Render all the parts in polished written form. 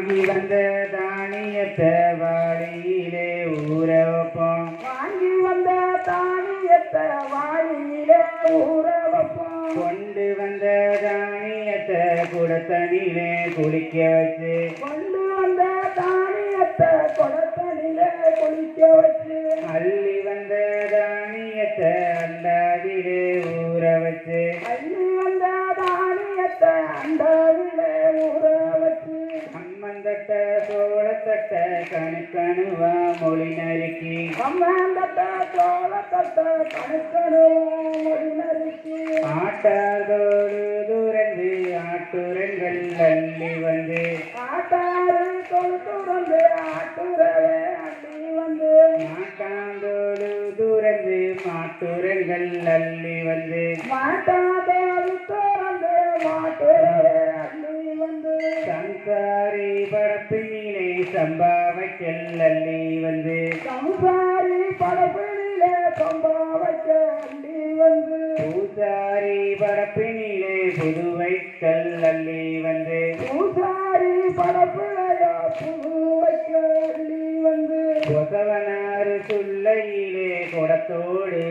வாங்கி வந்த தானியத்தை வாளியிலே ஊற வைப்போம். வாங்கி வந்த தானியத்தை வாளியிலே ஊற வைப்போம். கொண்டு வந்த தானியத்தை குடத்தனிலே குளிக்க வச்சு கொண்டு வந்த தானியத்தை குடத்தனிலே குளிக்க வச்சு அள்ளி வந்த தானியத்தை அண்டாவிலே ஊற வச்சு அள்ளி வந்த தானியத்தை அண்டாவிலே ஊற வச்சு அம்மந்தட்ட சோளத்தட்ட கணுக்கணுவா மொழி நறுக்கி அம்மந்தட்ட சோளத்தட்ட கணுக்கணுவா மொழி நறுக்கி ஆட்டாதோடு துறந்து ஆட்டுரங்கள் அள்ளி வந்து ஆட்டாறு தொழுத்துறந்து ஆட்டுறவே அள்ளி வந்து மாட்டாந்தோடு துறந்து மாட்டுரங்கள் அள்ளி வந்து மாட்டாதோடு திறந்து மாட்டுறவே அள்ளி வந்து சம்சாரி பரப்பினிலே சம்பாவைக்கல் அள்ளி வந்து சம்சாரி படப்பிலே சம்பாவைக்க அள்ளி வந்து பூசாரி பரப்பினிலே புதுவைக்கல் அள்ளி வந்து பூசாரி படப்பிலையா புதுவைக்க அள்ளி வந்து கொசவனாறு சுள்ளையிலே குடத்தோடு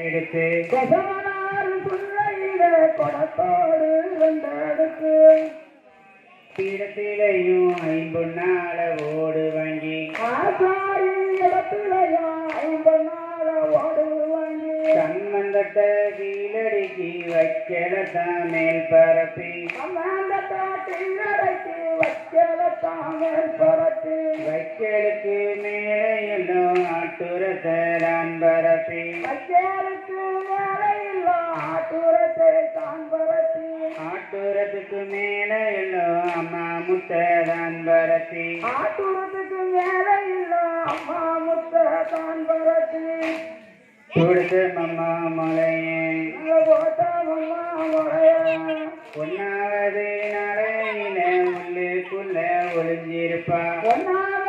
எடுத்து கொசவனாறு பிள்ளையிலே கொடத்தோடு ரெண்டெடுத்து பீடத்திலையும் ஐம்பொன்னால ஓடு வாங்கி ஆசாரி இடத்திலையா 50 நாள ஓடு வாங்கி சம்மந்தட்ட கீழடிக்கு வைக்கலத்தான் மேல் பரப்பி அம்மாண்டத்தை கீழடைக்கு வைக்கலத்தான் மேல் பரப்பி வைக்கலுக்கு மேலே எல்லாம் ஆட்டுரத்தை நான் பரப்பி வைக்கலுக்கு மேலையில் ஆட்டுரத்தை தான் பரப்பி ஆட்டுரத்துக்கு மேலே எல்லாம் அம்மா முத்தை தான் பரப்பி ஆட்டுரத்துக்கு மேலையில் அம்மா முத்த தான் பரப்பி கொடுத்து மம்மா மலையே போட்டமம்மா முறையா ஒன்னாவது நாளையில உள்ளுக்குள்ள ஒளிஞ்சிருப்பா ஒன்னாவது